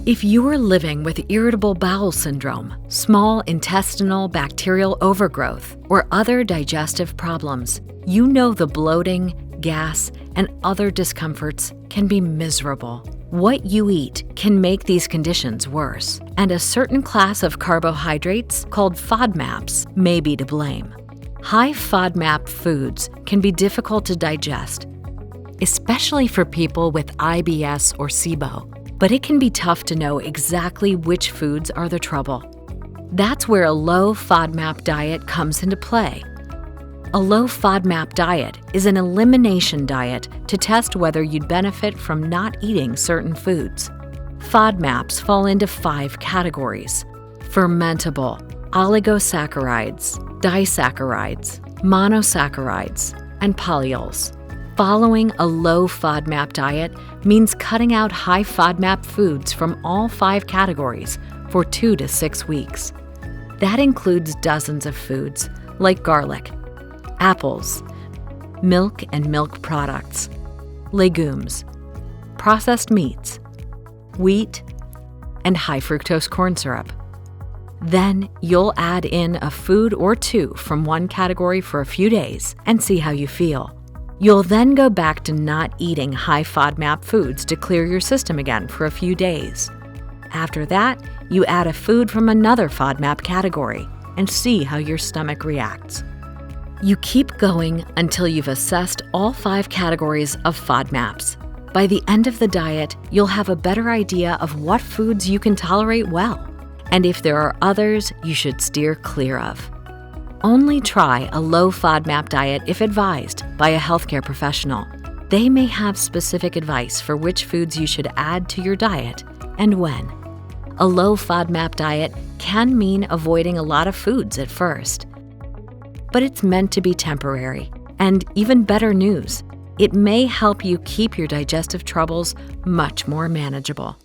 If you are living with irritable bowel syndrome, small intestinal bacterial overgrowth, or other digestive problems, you know the bloating, gas, and other discomforts can be miserable. What you eat can make these conditions worse, and a certain class of carbohydrates, called FODMAPs, may be to blame. High FODMAP foods can be difficult to digest, especially for people with IBS or SIBO, but it can be tough to know exactly which foods are the trouble. That's where a low FODMAP diet comes into play. A low FODMAP diet is an elimination diet to test whether you'd benefit from not eating certain foods. FODMAPs fall into 5 categories: fermentable, oligosaccharides, disaccharides, monosaccharides, and polyols. Following a low FODMAP diet means cutting out high FODMAP foods from all 5 categories for 2 to 6 weeks. That includes dozens of foods like garlic, apples, milk and milk products, legumes, processed meats, wheat, and high fructose corn syrup. Then you'll add in a food or 2 from one category for a few days and see how you feel. You'll then go back to not eating high FODMAP foods to clear your system again for a few days. After that, you add a food from another FODMAP category and see how your stomach reacts. You keep going until you've assessed all 5 categories of FODMAPs. By the end of the diet, you'll have a better idea of what foods you can tolerate well, and if there are others you should steer clear of. Only try a low FODMAP diet if advised by a healthcare professional. They may have specific advice for which foods you should add to your diet and when. A low FODMAP diet can mean avoiding a lot of foods at first, but it's meant to be temporary. And even better news, it may help you keep your digestive troubles much more manageable.